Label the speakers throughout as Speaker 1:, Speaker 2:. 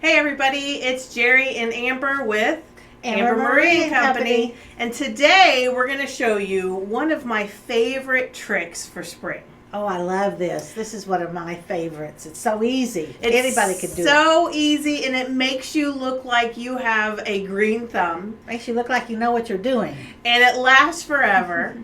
Speaker 1: Hey everybody, it's Jerry and Amber with
Speaker 2: Amber Marie and Company.
Speaker 1: And today we're going to show you one of my favorite tricks for spring.
Speaker 2: Oh, I love this. This is one of my favorites. It's so easy.
Speaker 1: Anybody
Speaker 2: could do it.
Speaker 1: So easy, and it makes you look like you have a green thumb.
Speaker 2: Makes you look like you know what you're doing.
Speaker 1: And it lasts forever.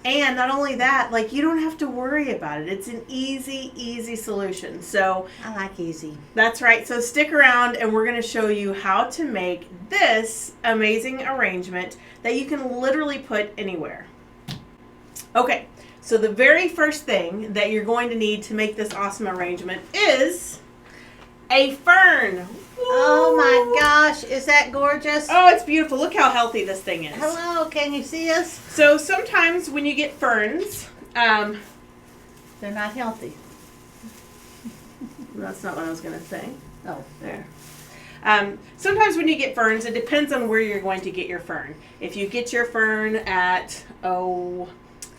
Speaker 1: And not only that, like, you don't have to worry about it. It's an easy solution. So
Speaker 2: I like easy.
Speaker 1: that's right. So stick around and we're going to show you how to make this amazing arrangement that you can literally put anywhere. Okay, so the very first thing that you're going to need to make this awesome arrangement is a fern.
Speaker 2: Oh my gosh, is that gorgeous?
Speaker 1: Oh, it's beautiful. Look how healthy this thing is.
Speaker 2: Hello, can you see us?
Speaker 1: So sometimes when you get ferns,
Speaker 2: they're not healthy.
Speaker 1: that's not what I was going to say.
Speaker 2: Oh,
Speaker 1: There. Sometimes when you get ferns, it depends on where you're going to get your fern. If you get your fern at,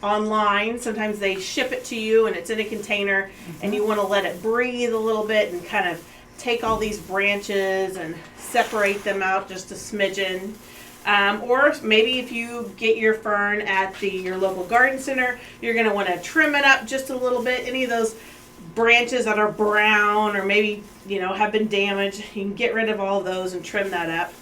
Speaker 1: online, sometimes they ship it to you and it's in a container, and you want to let it breathe a little bit and kind of take all these branches and separate them out just a smidgen. Or maybe if you get your fern at your local garden center, you're going to want to trim it up just a little bit. Any of those branches that are brown or maybe, have been damaged, you can get rid of all of those and trim that up.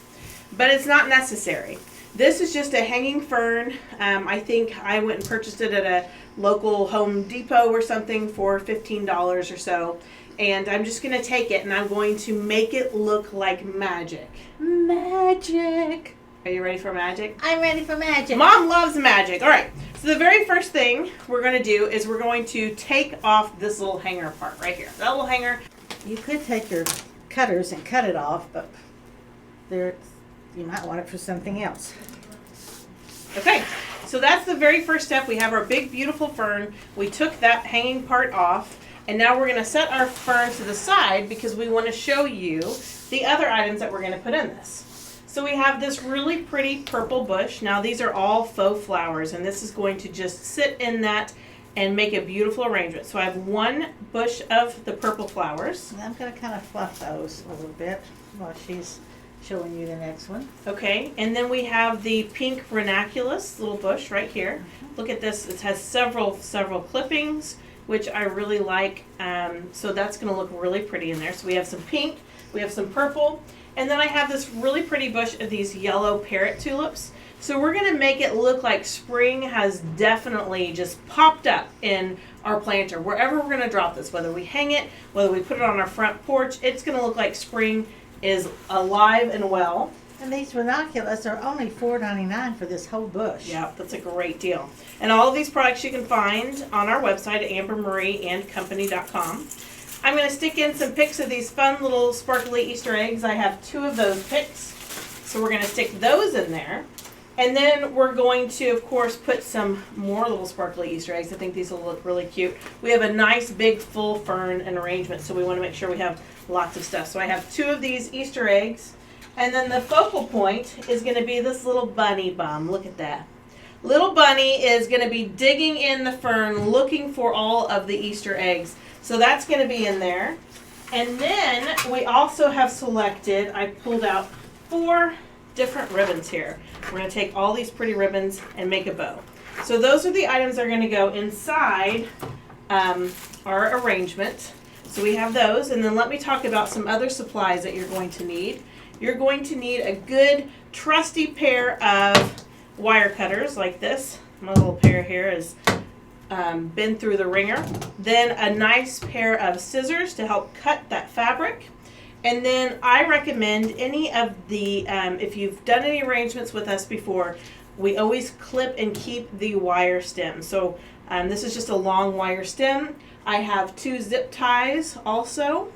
Speaker 1: But it's not necessary. This is just a hanging fern. I think I went and purchased it at a local Home Depot or something for $15 or so. And I'm just going to take it and I'm going to make it look like magic.
Speaker 2: magic.
Speaker 1: Are you ready for magic?
Speaker 2: I'm ready for magic.
Speaker 1: Mom loves magic. All right. So the very first thing we're going to do is we're going to take off this little hanger part right here. That little hanger.
Speaker 2: You could take your cutters and cut it off, but you might want it for something else.
Speaker 1: Okay. So that's the very first step. We have our big, beautiful fern. We took that hanging part off. And now we're going to set our fern to the side because we want to show you the other items that we're going to put in this. So we have this really pretty purple bush. Now these are all faux flowers, and this is going to just sit in that and make a beautiful arrangement. So I have one bush of the purple flowers.
Speaker 2: And I'm going to kind of fluff those a little bit while she's showing you the next one.
Speaker 1: Okay, and then we have the pink ranunculus little bush right here. Look at this. It has several clippings, which I really like. So that's going to look really pretty in there. So we have some pink, we have some purple, and then I have this really pretty bush of these yellow parrot tulips. So we're going to make it look like spring has definitely just popped up in our planter. Wherever we're going to drop this, whether we hang it, whether we put it on our front porch, it's going to look like spring is alive and well.
Speaker 2: And these ranunculus are only $4.99 for this whole bush.
Speaker 1: Yeah, that's a great deal. And all of these products you can find on our website at ambermarieandcompany.com. I'm going to stick in some pics of these fun little sparkly Easter eggs. I have 2 of those pics. So we're going to stick those in there. And then we're going to, of course, put some more little sparkly Easter eggs. I think these will look really cute. We have a nice big full fern and arrangement, so we want to make sure we have lots of stuff. So I have 2 of these Easter eggs. And then the focal point is going to be this little bunny bum. Look at that. Little bunny is going to be digging in the fern looking for all of the Easter eggs. So that's going to be in there. And then we also have selected, I pulled out 4 different ribbons here. We're going to take all these pretty ribbons and make a bow. So those are the items that are going to go inside our arrangement. So we have those. And then let me talk about some other supplies that you're going to need. You're going to need a good, trusty pair of wire cutters like this. My little pair here has been through the ringer. Then a nice pair of scissors to help cut that fabric. And then I recommend any of the, if you've done any arrangements with us before, we always clip and keep the wire stem. So this is just a long wire stem. I have 2 zip ties also.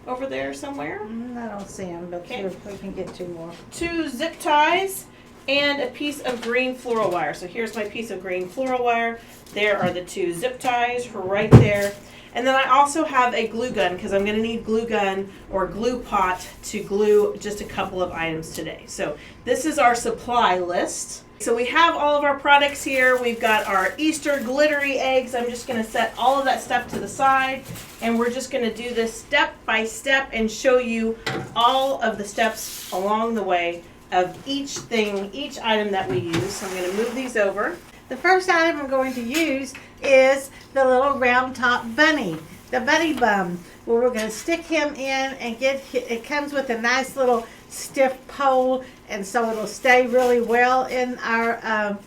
Speaker 1: Over there somewhere.
Speaker 2: I don't see them, but
Speaker 1: Okay.
Speaker 2: we can get 2 more.
Speaker 1: 2 zip ties and a piece of green floral wire. So here's my piece of green floral wire. There are the 2 zip ties right there. And then I also have a glue gun because I'm going to need glue gun or glue pot to glue just a couple of items today. So this is our supply list. So we have all of our products here. We've got our Easter glittery eggs. I'm just gonna set all of that stuff to the side, and we're just gonna do this step by step and show you all of the steps along the way of each thing, each item that we use. So I'm gonna move these over.
Speaker 2: The first item I'm going to use is the little round top bunny, the bunny bum, where we're going to stick him in and it comes with a nice little stiff pole, and so it'll stay really well in our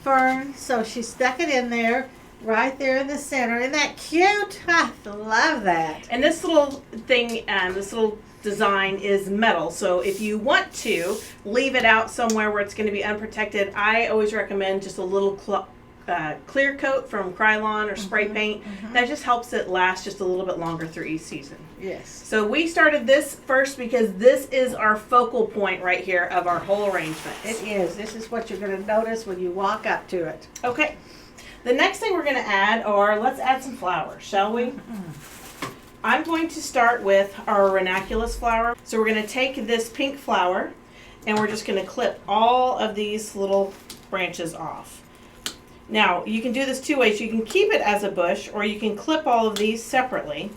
Speaker 2: fern. So she stuck it in there, right there in the center. Isn't that cute? I love that.
Speaker 1: And this little thing, this little design is metal, so if you want to leave it out somewhere where it's going to be unprotected, I always recommend just a little clear coat from Krylon or spray paint. That just helps it last just a little bit longer through each season.
Speaker 2: Yes.
Speaker 1: So we started this first because this is our focal point right here of our whole arrangement.
Speaker 2: It is. This is what you're going to notice when you walk up to it.
Speaker 1: Okay. The next thing we're going to add let's add some flowers, shall we? I'm going to start with our ranunculus flower. So we're going to take this pink flower and we're just going to clip all of these little branches off. Now, you can do this two ways. You can keep it as a bush, or you can clip all of these separately.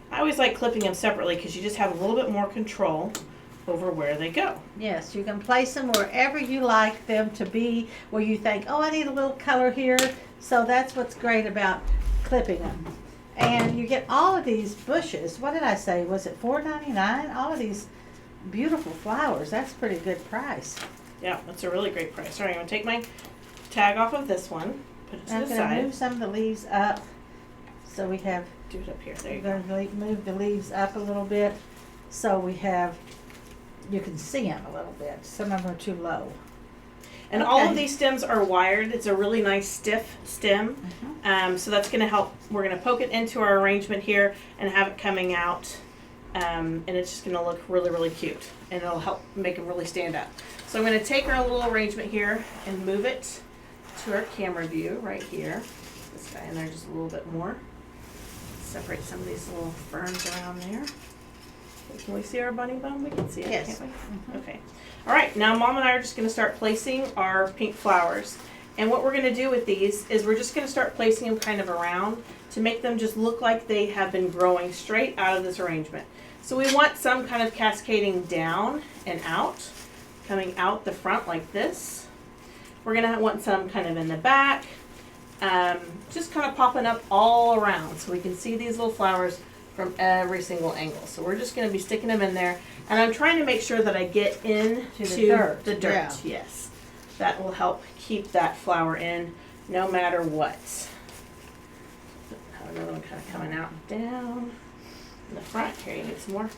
Speaker 1: I always like clipping them separately because you just have a little bit more control over where they go.
Speaker 2: Yes, you can place them wherever you like them to be, where you think, oh, I need a little color here. So that's what's great about clipping them. And you get all of these bushes. What did I say? Was it $4.99? All of these beautiful flowers. That's a pretty good price.
Speaker 1: Yeah, that's a really great price. All right, I'm going to take my tag off of this one, put it to the
Speaker 2: I'm going
Speaker 1: side.
Speaker 2: to move some of the leaves up. So we have,
Speaker 1: Do it up here. There you
Speaker 2: we're
Speaker 1: go.
Speaker 2: going to move the leaves up a little bit. So we have, you can see them a little bit. Some of them are too low.
Speaker 1: And all of
Speaker 2: Okay.
Speaker 1: these stems are wired. It's a really nice stiff stem. So that's going to help. We're going to poke it into our arrangement here and have it coming out. And it's just going to look really, really cute. And it'll help make them really stand up. So I'm going to take our little arrangement here and move it to our camera view right here. This guy in there just a little bit more. Separate some of these little ferns around there. Can we see our bunny bum? We can see it,
Speaker 2: Yes.
Speaker 1: can't we? Okay. All right, now Mom and I are just going to start placing our pink flowers. And what we're going to do with these is we're just going to start placing them kind of around to make them just look like they have been growing straight out of this arrangement. So we want some kind of cascading down and out, coming out the front like this. We're going to want some kind of in the back, just kind of popping up all around so we can see these little flowers from every single angle. So we're just going to be sticking them in there, and I'm trying to make sure that I get into the dirt.
Speaker 2: Yeah.
Speaker 1: Yes, that will help keep that flower in no matter what. Have another one kind of coming out down in the front. Here, you need some more.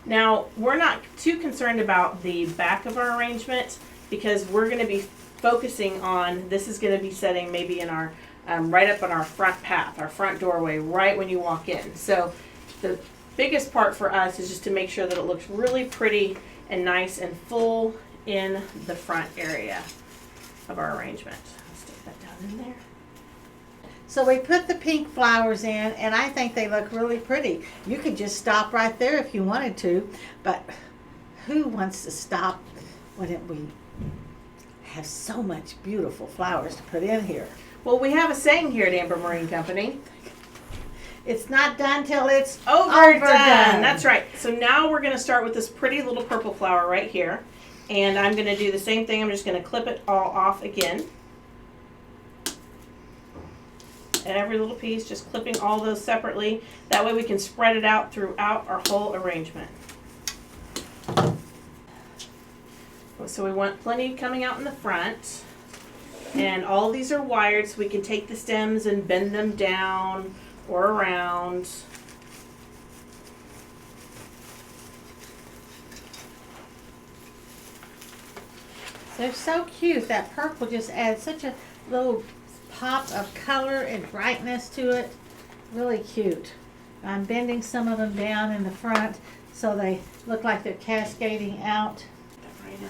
Speaker 1: Now, we're not too concerned about the back of our arrangement because we're going to be focusing on, this is going to be setting maybe in our right up on our front path, our front doorway, right when you walk in. So the biggest part for us is just to make sure that it looks really pretty and nice and full in the front area of our arrangement. Let's stick that down in there.
Speaker 2: So we put the pink flowers in, and I think they look really pretty. You could just stop right there if you wanted to, but who wants to stop when we have so much beautiful flowers to put in here?
Speaker 1: Well, we have a saying here at Amber Marine Company.
Speaker 2: It's not done till it's
Speaker 1: Overdone. That's right. So now we're going to start with this pretty little purple flower right here. And I'm going to do the same thing. I'm just going to clip it all off again. Every little piece, just clipping all those separately. That way we can spread it out throughout our whole arrangement. So we want plenty coming out in the front. And all these are wired, so we can take the stems and bend them down or around.
Speaker 2: They're so cute. That purple just adds such a little pop of color and brightness to it. Really cute. I'm bending some of them down in the front so they look like they're cascading out.
Speaker 1: Right in there.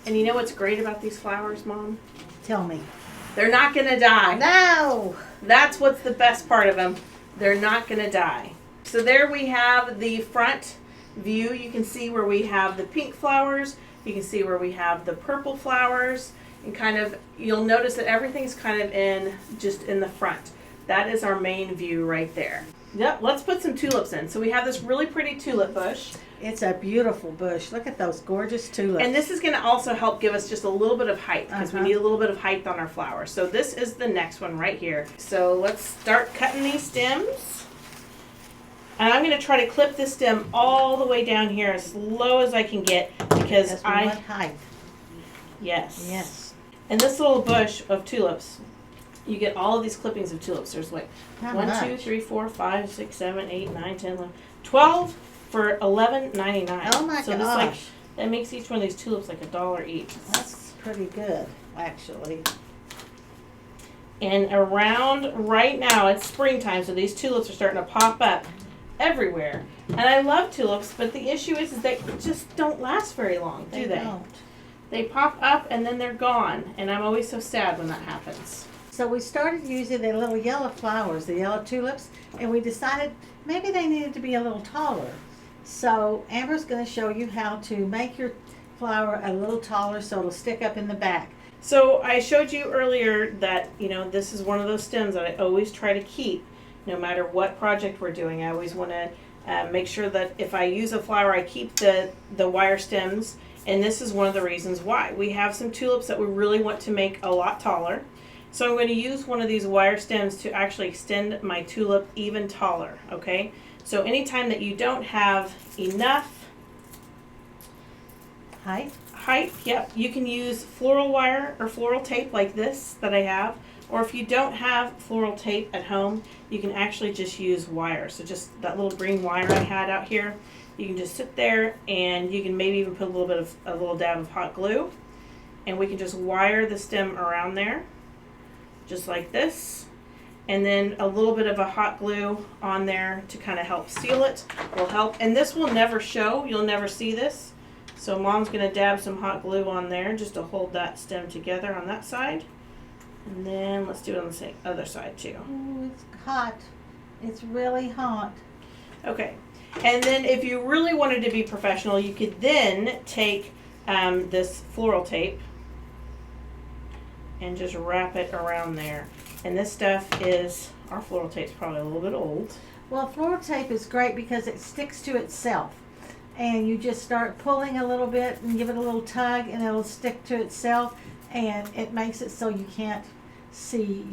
Speaker 1: And you know what's great about these flowers, Mom?
Speaker 2: Tell me.
Speaker 1: They're not going to die.
Speaker 2: No!
Speaker 1: That's what's the best part of them. They're not going to die. So there we have the front view. You can see where we have the pink flowers You can see where we have the purple flowers, and kind of, you'll notice that everything's kind of just in the front. That is our main view right there. Yep, let's put some tulips in. So we have this really pretty tulip bush.
Speaker 2: It's a beautiful bush. Look at those gorgeous tulips.
Speaker 1: And this is going to also help give us just a little bit of height, because we need a little bit of height on our flowers. So this is the next one right here. So let's start cutting these stems. And I'm going to try to clip this stem all the way down here as low as I can get, because
Speaker 2: we want height.
Speaker 1: Yes.
Speaker 2: Yes.
Speaker 1: And this little bush of tulips, you get all of these clippings of tulips. There's like
Speaker 2: How
Speaker 1: 1,
Speaker 2: much?
Speaker 1: 2, 3, 4, 5, 6, 7, 8, 9, 10, 11, 12 for $11.99.
Speaker 2: Oh my
Speaker 1: so
Speaker 2: gosh.
Speaker 1: This that makes each one of these tulips like $1 each.
Speaker 2: That's pretty good, actually.
Speaker 1: And around right now, it's springtime, so these tulips are starting to pop up everywhere. And I love tulips, but the issue is they just don't last very long, do they?
Speaker 2: Don't.
Speaker 1: They pop up and then they're gone, and I'm always so sad when that happens.
Speaker 2: So we started using the little yellow flowers, the yellow tulips, and we decided maybe they needed to be a little taller. So Amber's going to show you how to make your flower a little taller so it'll stick up in the back.
Speaker 1: So I showed you earlier that, this is one of those stems that I always try to keep no matter what project we're doing. I always want to make sure that if I use a flower, I keep the wire stems. And this is one of the reasons why. We have some tulips that we really want to make a lot taller. So I'm going to use one of these wire stems to actually extend my tulip even taller, okay? So anytime that you don't have enough
Speaker 2: Height?
Speaker 1: yep, you can use floral wire or floral tape like this that I have. Or if you don't have floral tape at home, you can actually just use wire. So just that little green wire I had out here, you can just sit there and you can maybe even put a little dab of hot glue, and we can just wire the stem around there just like this, and then a little bit of a hot glue on there to kind of help seal it will help. And this will never show, you'll never see this. So Mom's going to dab some hot glue on there just to hold that stem together on that side. And then let's do it on the other side too.
Speaker 2: Oh, it's hot. It's really hot.
Speaker 1: Okay. And then if you really wanted to be professional, you could then take this floral tape and just wrap it around there. And this stuff our floral tape's probably a little bit old.
Speaker 2: Well, floral tape is great because it sticks to itself. And you just start pulling a little bit and give it a little tug and it'll stick to itself. And it makes it so you can't see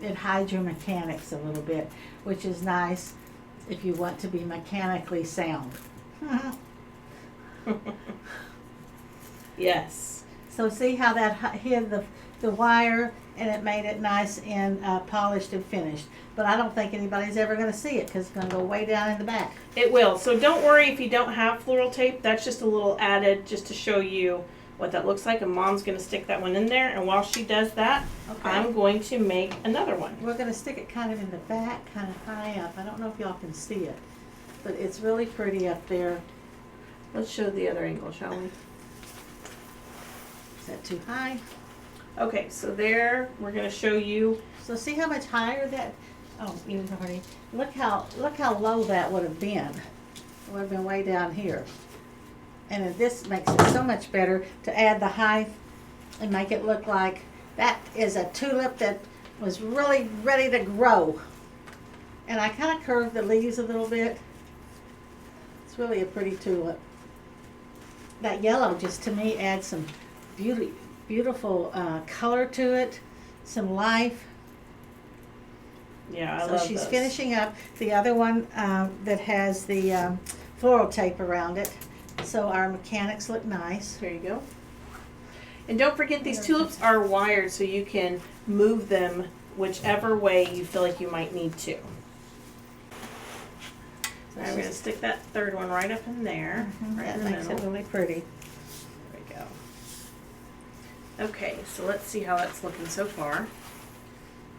Speaker 2: it hides your mechanics a little bit, which is nice if you want to be mechanically sound.
Speaker 1: Yes.
Speaker 2: So see how that hid the wire and it made it nice and polished and finished. But I don't think anybody's ever going to see it because it's going to go way down in the back.
Speaker 1: It will. So don't worry if you don't have floral tape. That's just a little added just to show you what that looks like. And Mom's going to stick that one in there. And while she does that,
Speaker 2: Okay.
Speaker 1: I'm going to make another one.
Speaker 2: We're going to stick it kind of in the back, kind of high up. I don't know if y'all can see it, but it's really pretty up there.
Speaker 1: Let's show the other angle, shall we?
Speaker 2: Is that too high?
Speaker 1: Okay, so there, we're going to show you.
Speaker 2: So see how much higher that, oh, even already, look how low that would have been. It would have been way down here. And this makes it so much better to add the height and make it look like that is a tulip that was really ready to grow. And I kind of curved the leaves a little bit. It's really a pretty tulip. That yellow just to me adds some beautiful color to it, some life.
Speaker 1: Yeah, I
Speaker 2: So
Speaker 1: love
Speaker 2: she's
Speaker 1: those.
Speaker 2: finishing up the other one that has the floral tape around it. So our mechanics look nice.
Speaker 1: There you go. And don't forget, these tulips are wired so you can move them whichever way you feel like you might need to. So I'm going to stick that third one right up in there, right
Speaker 2: That
Speaker 1: in the
Speaker 2: makes it
Speaker 1: middle.
Speaker 2: really pretty.
Speaker 1: There we go. Okay, so let's see how that's looking so far.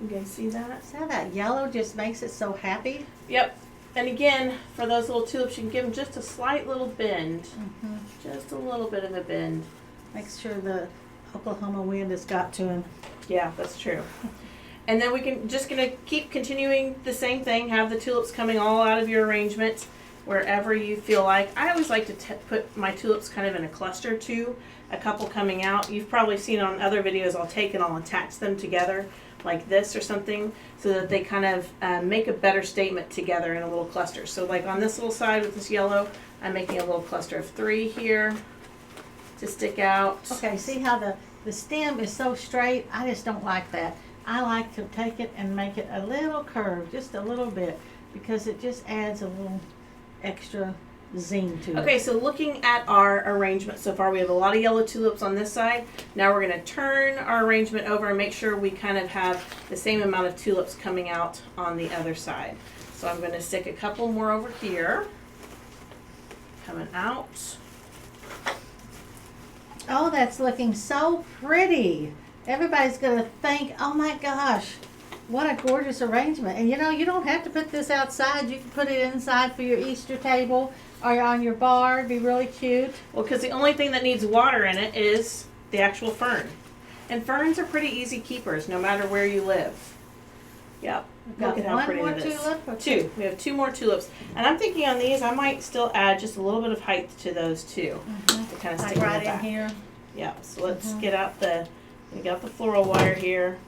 Speaker 1: You guys see that?
Speaker 2: See how that yellow just makes it so happy?
Speaker 1: Yep. And again, for those little tulips, you can give them just a slight little bend.
Speaker 2: Mm-hmm.
Speaker 1: Just a little bit of a bend.
Speaker 2: Make sure the Oklahoma wind has got to him.
Speaker 1: Yeah, that's true. And then we can just gonna keep continuing the same thing. Have the tulips coming all out of your arrangement. wherever you feel like. I always like to put my tulips kind of in a cluster too, a couple coming out. You've probably seen on other videos, I'll take and I'll attach them together like this or something, so that they kind of make a better statement together in a little cluster. So like on this little side with this yellow, I'm making a little cluster of 3 here to stick out.
Speaker 2: Okay, see how the stem is so straight? I just don't like that. I like to take it and make it a little curved, just a little bit, because it just adds a little extra zing to it.
Speaker 1: Okay, so looking at our arrangement so far, we have a lot of yellow tulips on this side. Now we're going to turn our arrangement over and make sure we kind of have the same amount of tulips coming out on the other side. So I'm going to stick a couple more over here, coming out.
Speaker 2: Oh, that's looking so pretty. Everybody's going to think, oh my gosh, what a gorgeous arrangement. And you know, you don't have to put this outside. You can put it inside for your Easter table or on your bar. It'd be really cute.
Speaker 1: Well, because the only thing that needs water in it is the actual fern. And ferns are pretty easy keepers no matter where you live. Yep. Look at how pretty
Speaker 2: one more
Speaker 1: it is.
Speaker 2: tulip? Or
Speaker 1: 2. We have 2 more tulips. And I'm thinking on these, I might still add just a little bit of height to those too. To kind of
Speaker 2: Like
Speaker 1: stick
Speaker 2: right
Speaker 1: in the
Speaker 2: in
Speaker 1: back.
Speaker 2: here.
Speaker 1: Yeah, so let's get out the floral wire here.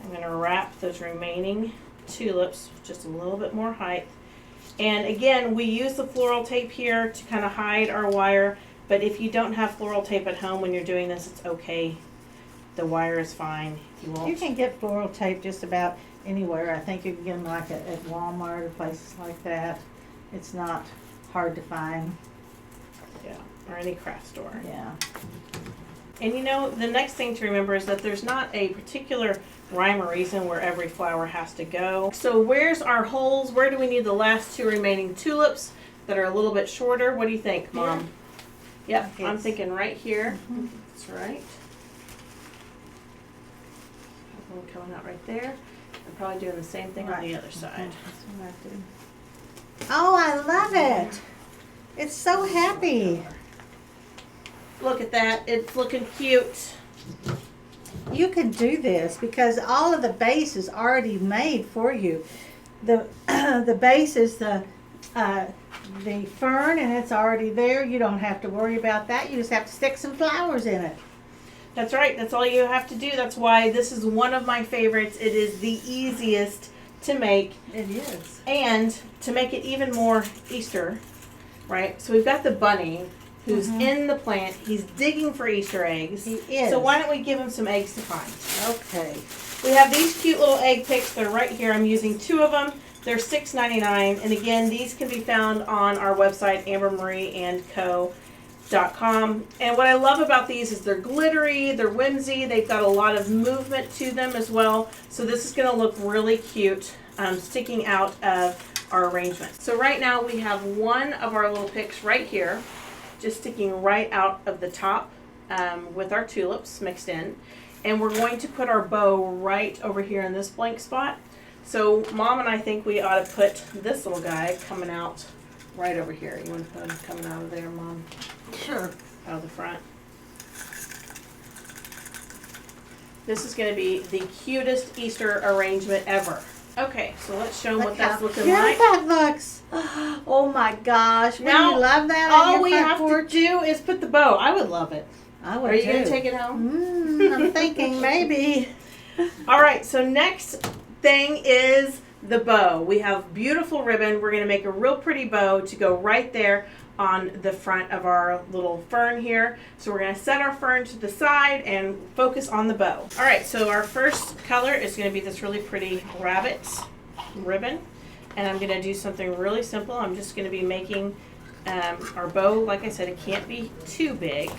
Speaker 1: I'm going to wrap those remaining tulips with just a little bit more height. And again, we use the floral tape here to kind of hide our wire, but if you don't have floral tape at home when you're doing this, it's okay. The wire is fine.
Speaker 2: You can get floral tape just about anywhere. I think you can get them like at Walmart or places like that. It's not hard to find.
Speaker 1: Yeah, or any craft store.
Speaker 2: Yeah.
Speaker 1: And you know, the next thing to remember is that there's not a particular rhyme or reason where every flower has to go. So where's our holes? Where do we need the last 2 remaining tulips that are a little bit shorter? What do you think, Mom? Yep, I'm thinking right here. That's right. One coming out right there. I'm probably doing the same thing on the other side.
Speaker 2: Oh, I love it. It's so happy.
Speaker 1: Look at that. It's looking cute.
Speaker 2: You can do this because all of the base is already made for you. The the base is the fern, and it's already there. You don't have to worry about that. You just have to stick some flowers in it.
Speaker 1: That's right. That's all you have to do. That's why this is one of my favorites. It is the easiest to make.
Speaker 2: It is.
Speaker 1: And to make it even more Easter, right? So we've got the bunny who's in the plant. He's digging for Easter eggs.
Speaker 2: He is.
Speaker 1: So why don't we give him some eggs to find?
Speaker 2: Okay.
Speaker 1: We have these cute little egg picks. They're right here. I'm using 2 of them. They're $6.99. And again, these can be found on our website, ambermarieandco.com. And what I love about these is they're glittery, they're whimsy, they've got a lot of movement to them as well. So this is going to look really cute sticking out of our arrangement. So right now we have one of our little picks right here, just sticking right out of the top with our tulips mixed in. And we're going to put our bow right over here in this blank spot. So Mom and I think we ought to put this little guy coming out right over here. You want to put him coming out of there, Mom?
Speaker 2: Sure.
Speaker 1: Out of the front. This is going to be the cutest Easter arrangement ever. Okay, so let's show them what that's looking like.
Speaker 2: that looks. Oh my gosh. Wouldn't
Speaker 1: Now,
Speaker 2: you love that?
Speaker 1: all we have to do is put the bow. I would love it.
Speaker 2: I would
Speaker 1: Are you
Speaker 2: too.
Speaker 1: going to take it home?
Speaker 2: I'm thinking maybe.
Speaker 1: All right, so next thing is the bow. We have beautiful ribbon. We're going to make a real pretty bow to go right there on the front of our little fern here. So we're going to set our fern to the side and focus on the bow. All right, so our first color is going to be this really pretty rabbit ribbon. And I'm going to do something really simple. I'm just going to be making our bow, like I said, it can't be too big.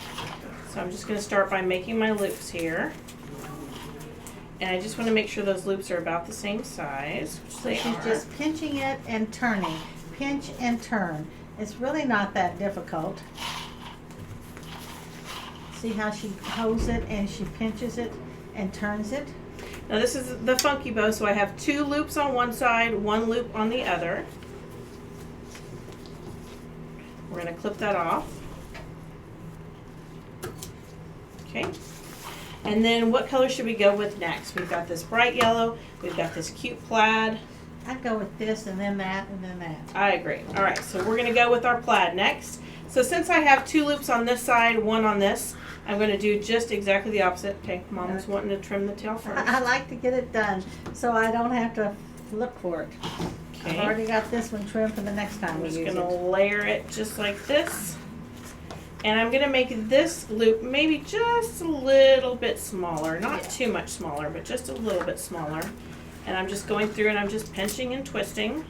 Speaker 1: So I'm just going to start by making my loops here. And I just want to make sure those loops are about the same size.
Speaker 2: So she's just pinching it and turning. Pinch and turn. It's really not that difficult. See how she holds it and she pinches it and turns it?
Speaker 1: Now this is the funky bow, so I have 2 loops on one side, 1 loop on the other. We're going to clip that off. Okay. And then what color should we go with next? We've got this bright yellow, we've got this cute plaid,
Speaker 2: I'd go with this and then that and then that.
Speaker 1: I agree. All right, so we're gonna go with our plaid next. So since I have 2 loops on this side, 1 on this, I'm gonna do just exactly the opposite. Okay, Mom's wanting to trim the tail first.
Speaker 2: I like to get it done so I don't have to look for it.
Speaker 1: Okay.
Speaker 2: I've already got this one trimmed for the next time
Speaker 1: I'm
Speaker 2: we
Speaker 1: just
Speaker 2: use
Speaker 1: gonna
Speaker 2: it.
Speaker 1: layer it just like this. And I'm gonna make this loop maybe just a little bit smaller. Not too much smaller, but just a little bit smaller. And I'm just going through and I'm just pinching and twisting.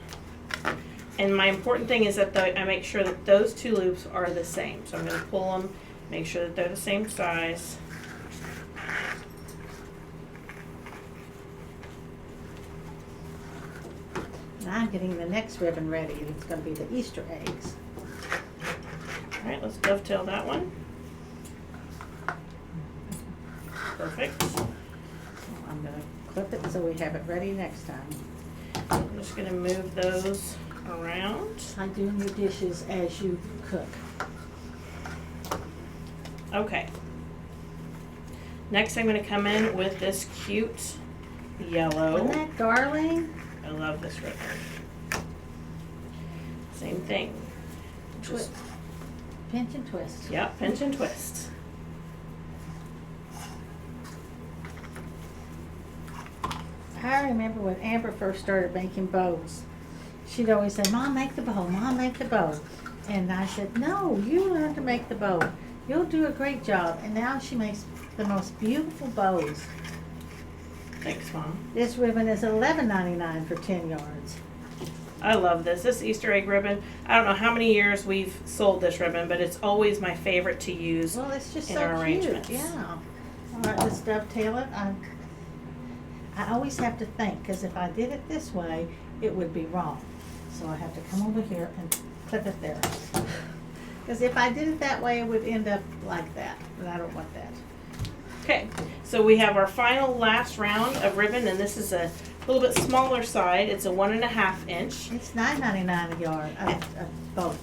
Speaker 1: And my important thing is that I make sure that those 2 loops are the same. So I'm gonna pull them, make sure that they're the same size.
Speaker 2: And I'm getting the next ribbon ready. It's going to be the Easter eggs.
Speaker 1: All right, let's dovetail that one. Perfect.
Speaker 2: I'm going to clip it so we have it ready next time.
Speaker 1: I'm just gonna move those around.
Speaker 2: Like doing your dishes as you cook.
Speaker 1: Okay. Next I'm gonna come in with this cute yellow.
Speaker 2: Isn't that darling?
Speaker 1: I love this ribbon. Same thing.
Speaker 2: Twist. Pinch and twist.
Speaker 1: Yep, pinch and twist.
Speaker 2: I remember when Amber first started making bows. She'd always say, Mom, make the bow. Mom, make the bow. And I said, no, you learn to make the bow. You'll do a great job. And now she makes the most beautiful bows.
Speaker 1: Thanks, Mom.
Speaker 2: This ribbon is $11.99 for 10 yards.
Speaker 1: I love this. This Easter egg ribbon, I don't know how many years we've sold this ribbon, but it's always my favorite to use.
Speaker 2: Well, it's just
Speaker 1: in
Speaker 2: so
Speaker 1: our
Speaker 2: cute.
Speaker 1: arrangements.
Speaker 2: Yeah. All right, let's dovetail it. I always have to think, because if I did it this way, it would be wrong. So I have to come over here and clip it there. Because if I did it that way, it would end up like that, and I don't want that.
Speaker 1: Okay, so we have our final last round of ribbon, and this is a little bit smaller side. It's a 1.5 inch.
Speaker 2: It's $9.99 a yard, a boat.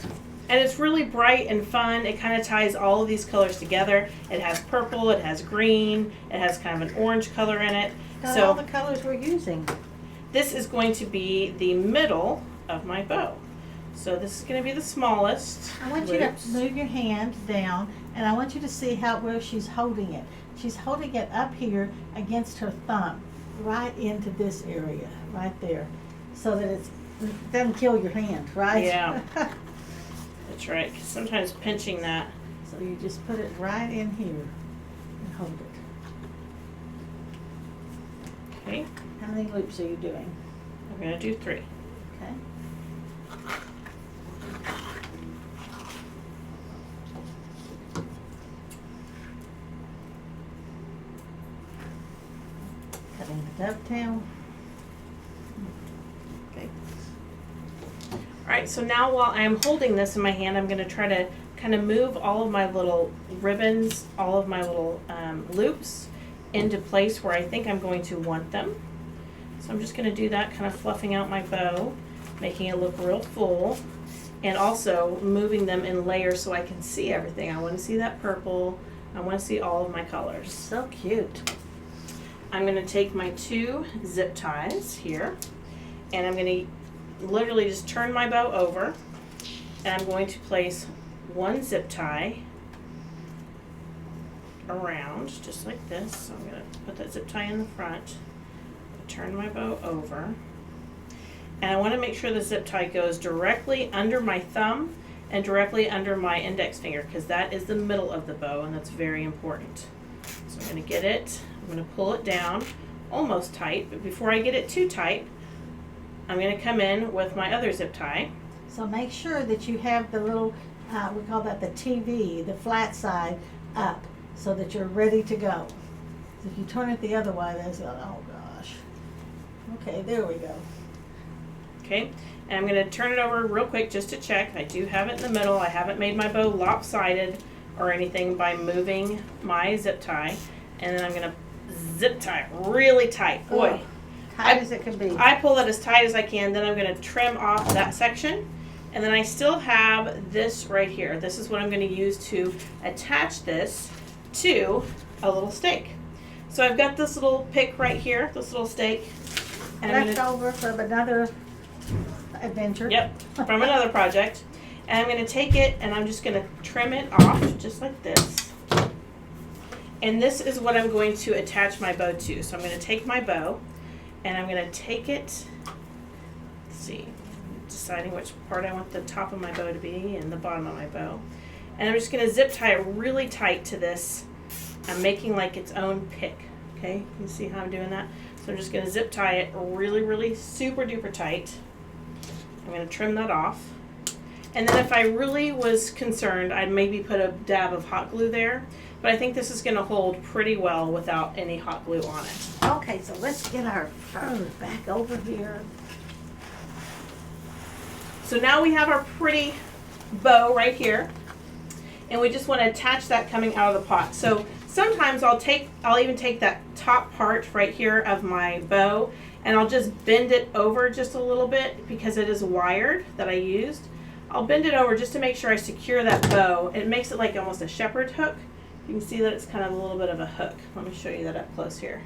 Speaker 1: And it's really bright and fun. It kind of ties all of these colors together. It has purple, it has green, it has kind of an orange color in it.
Speaker 2: Got
Speaker 1: So
Speaker 2: all the colors we're using.
Speaker 1: this is going to be the middle of my bow. So this is going to be the smallest.
Speaker 2: I want you to
Speaker 1: loops.
Speaker 2: move your hand down, and I want you to see where she's holding it. She's holding it up here against her thumb, right into this area, right there, so that it doesn't kill your hand, right?
Speaker 1: Yeah. That's right, 'cause sometimes pinching that.
Speaker 2: So you just put it right in here and hold it.
Speaker 1: Okay,
Speaker 2: How many loops are you doing?
Speaker 1: I'm going to do 3.
Speaker 2: Okay. Cutting the dovetail. Okay.
Speaker 1: All right, so now while I'm holding this in my hand, I'm going to try to kind of move all of my little ribbons, all of my little loops into place where I think I'm going to want them. So I'm just going to do that, kind of fluffing out my bow, making it look real full, and also moving them in layers so I can see everything. I want to see that purple. I want to see all of my colors.
Speaker 2: So cute.
Speaker 1: I'm going to take my 2 zip ties here, and I'm going to literally just turn my bow over, and I'm going to place 1 zip tie around just like this. So I'm going to put that zip tie in the front, turn my bow over, and I want to make sure the zip tie goes directly under my thumb and directly under my index finger, because that is the middle of the bow, and that's very important. So I'm going to get it, I'm going to pull it down almost tight, but before I get it too tight, I'm going to come in with my other zip tie.
Speaker 2: So make sure that you have the little, we call that the TV, the flat side, up, so that you're ready to go. So if you turn it the other way, that's, oh gosh. Okay, there we go.
Speaker 1: Okay, and I'm going to turn it over real quick just to check. I do have it in the middle. I haven't made my bow lopsided or anything by moving my zip tie. And then I'm going to zip tie really tight. Boy,
Speaker 2: Tight as it can be.
Speaker 1: I pull that as tight as I can. Then I'm going to trim off that section. And then I still have this right here. This is what I'm going to use to attach this to a little stake. So I've got this little pick right here, this little stake. And I'm
Speaker 2: Left
Speaker 1: gonna,
Speaker 2: over from another adventure.
Speaker 1: Yep, from another project. And I'm going to take it and I'm just going to trim it off just like this. And this is what I'm going to attach my bow to. So I'm going to take my bow and I'm going to take it, let's see, deciding which part I want the top of my bow to be and the bottom of my bow. And I'm just going to zip tie it really tight to this. I'm making like its own pick. Okay, you see how I'm doing that? So I'm just going to zip tie it really, really super duper tight. I'm going to trim that off. And then if I really was concerned, I'd maybe put a dab of hot glue there. But I think this is going to hold pretty well without any hot glue on it.
Speaker 2: Okay, so let's get our fur back over here.
Speaker 1: So now we have our pretty bow right here. And we just want to attach that coming out of the pot. So sometimes I'll even take that top part right here of my bow and I'll just bend it over just a little bit because it is wired that I used. I'll bend it over just to make sure I secure that bow. It makes it like almost a shepherd hook. You can see that it's kind of a little bit of a hook. Let me show you that up close here.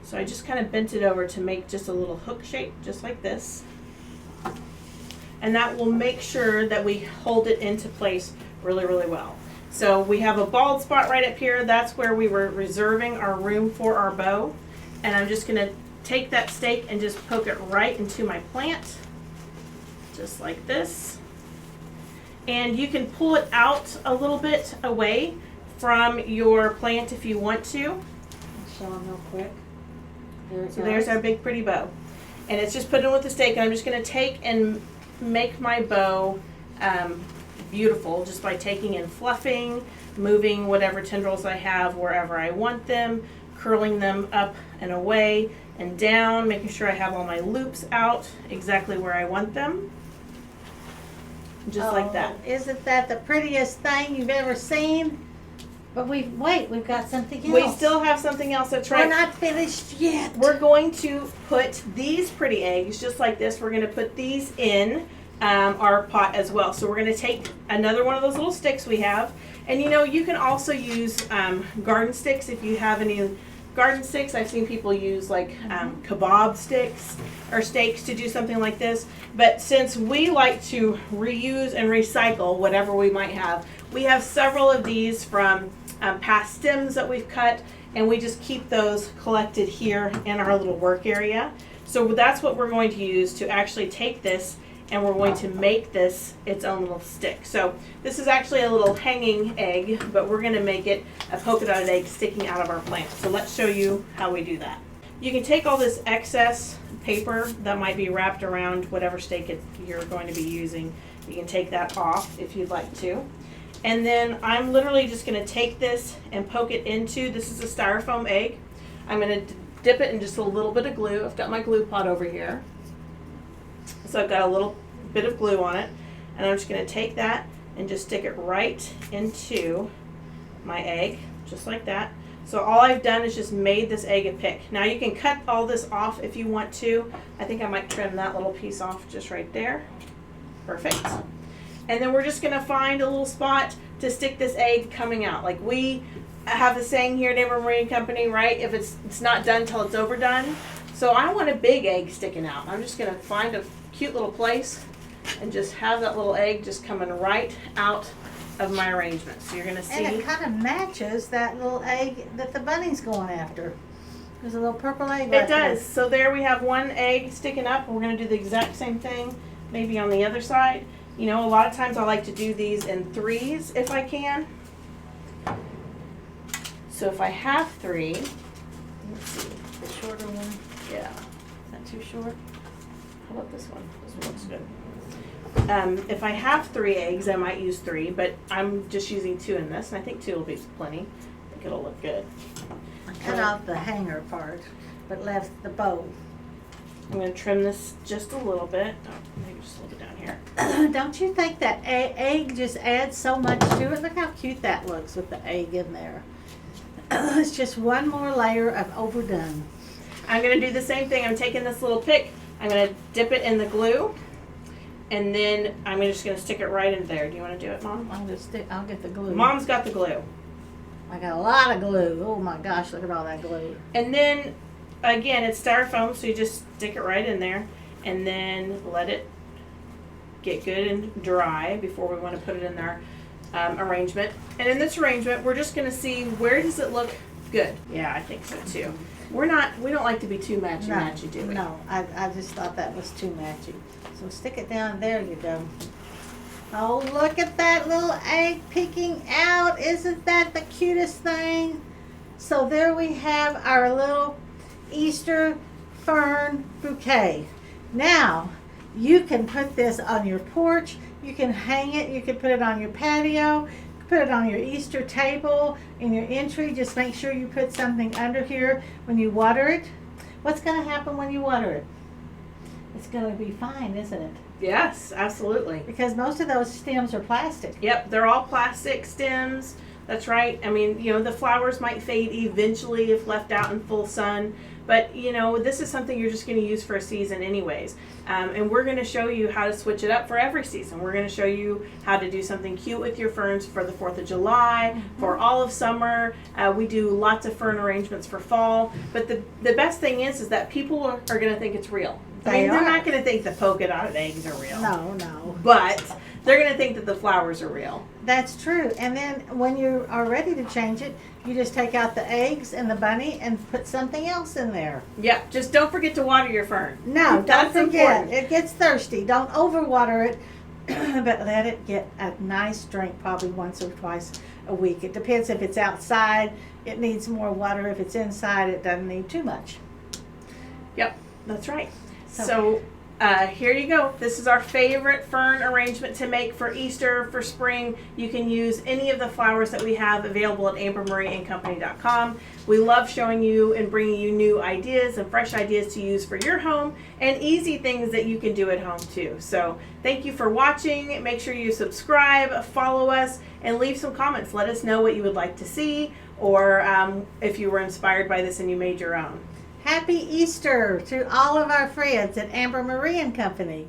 Speaker 1: So I just kind of bent it over to make just a little hook shape, just like this. And that will make sure that we hold it into place really, really well. So we have a bald spot right up here. That's where we were reserving our room for our bow. And I'm just going to take that stake and just poke it right into my plant, just like this. And you can pull it out a little bit away from your plant if you want to.
Speaker 2: I'll show them real quick. There it
Speaker 1: So
Speaker 2: goes.
Speaker 1: there's our big pretty bow. And it's just put in with the stake. And I'm just going to take and make my bow beautiful just by taking and fluffing, moving whatever tendrils I have wherever I want them, curling them up and away and down, making sure I have all my loops out exactly where I want them. Just like that.
Speaker 2: Isn't that the prettiest thing you've ever seen? But we've got something else.
Speaker 1: We still have something else, that's right.
Speaker 2: We're not finished yet.
Speaker 1: We're going to put these pretty eggs, just like this, we're going to put these in our pot as well. So we're going to take another one of those little sticks we have. And you know, you can also use garden sticks if you have any garden sticks. I've seen people use like kebab sticks or steaks to do something like this. But since we like to reuse and recycle whatever we might have, we have several of these from past stems that we've cut, and we just keep those collected here in our little work area. So that's what we're going to use to actually take this, and we're going to make this its own little stick. So this is actually a little hanging egg, but we're going to make it a polka dotted egg sticking out of our plant. So let's show you how we do that. You can take all this excess paper that might be wrapped around whatever stake you're going to be using. You can take that off if you'd like to. And then I'm literally just going to take this and poke it into, this is a styrofoam egg. I'm going to dip it in just a little bit of glue. I've got my glue pot over here. So I've got a little bit of glue on it. And I'm just going to take that and just stick it right into my egg, just like that. So all I've done is just made this egg a pick. Now you can cut all this off if you want to. I think I might trim that little piece off just right there. Perfect. And then we're just going to find a little spot to stick this egg coming out. Like we have the saying here at Amber Marine Company, right? If it's not done till it's overdone. So I want a big egg sticking out. I'm just going to find a cute little place and just have that little egg just coming right out of my arrangement. So you're going to see.
Speaker 2: And it kind of matches that little egg that the bunny's going after. There's a little purple egg right
Speaker 1: It does. So there we have one egg sticking up. We're going to do the exact same thing maybe on the other side. You know, a lot of times I like to do these in threes if I can. So if I have three, let's see,
Speaker 2: The shorter one.
Speaker 1: yeah.
Speaker 2: Is that too short?
Speaker 1: How about this one? This one looks good. If I have 3 eggs, I might use 3, but I'm just using 2 in this, and I think 2 will be plenty. I think it'll look good.
Speaker 2: I cut off the hanger part, but left the bow.
Speaker 1: I'm going to trim this just a little bit. Oh, maybe just a little bit down here.
Speaker 2: Don't you think that egg just adds so much to it? Look how cute that looks with the egg in there. It's just one more layer of overdone.
Speaker 1: I'm going to do the same thing. I'm taking this little pick. I'm going to dip it in the glue, and then I'm just going to stick it right in there. Do you want to do it, Mom?
Speaker 2: I'll get the glue.
Speaker 1: Mom's got the glue.
Speaker 2: I got a lot of glue. Oh my gosh, look at all that glue.
Speaker 1: And then, again, it's styrofoam, so you just stick it right in there. and then let it get good and dry before we want to put it in our arrangement. And in this arrangement, we're just going to see where does it look good. Yeah, I think so too. We don't like to be too matchy, do we?
Speaker 2: No, I just thought that was too matchy. So stick it down. There you go. Oh, look at that little egg peeking out. Isn't that the cutest thing? So there we have our little Easter fern bouquet. Now, you can put this on your porch. You can hang it. You can put it on your patio. Put it on your Easter table in your entry. Just make sure you put something under here when you water it. What's going to happen when you water it? It's going to be fine, isn't it?
Speaker 1: Yes, absolutely.
Speaker 2: Because most of those stems are plastic.
Speaker 1: Yep, they're all plastic stems. That's right. I mean, the flowers might fade eventually if left out in full sun. But, this is something you're just going to use for a season anyways. And we're going to show you how to switch it up for every season. We're going to show you how to do something cute with your ferns for the 4th of July, for all of summer. We do lots of fern arrangements for fall. But the best thing is that people are going to think it's real. They're not going to think the polka dotted eggs are real.
Speaker 2: No.
Speaker 1: But they're going to think that the flowers are real.
Speaker 2: That's true. And then when you are ready to change it, you just take out the eggs and the bunny and put something else in there.
Speaker 1: Yeah, just don't forget to water your fern.
Speaker 2: No,
Speaker 1: That's
Speaker 2: don't forget.
Speaker 1: important.
Speaker 2: It gets thirsty. Don't overwater it, but let it get a nice drink probably once or twice a week. It depends if it's outside, it needs more water. If it's inside, it doesn't need too much.
Speaker 1: Yep, that's right. So here you go. This is our favorite fern arrangement to make for Easter, for spring. You can use any of the flowers that we have available at ambermarieandcompany.com. We love showing you and bringing you new ideas and fresh ideas to use for your home and easy things that you can do at home too. So thank you for watching. Make sure you subscribe, follow us, and leave some comments. Let us know what you would like to see, or if you were inspired by this and you made your own.
Speaker 2: Happy Easter to all of our friends at Amber Marie and Company.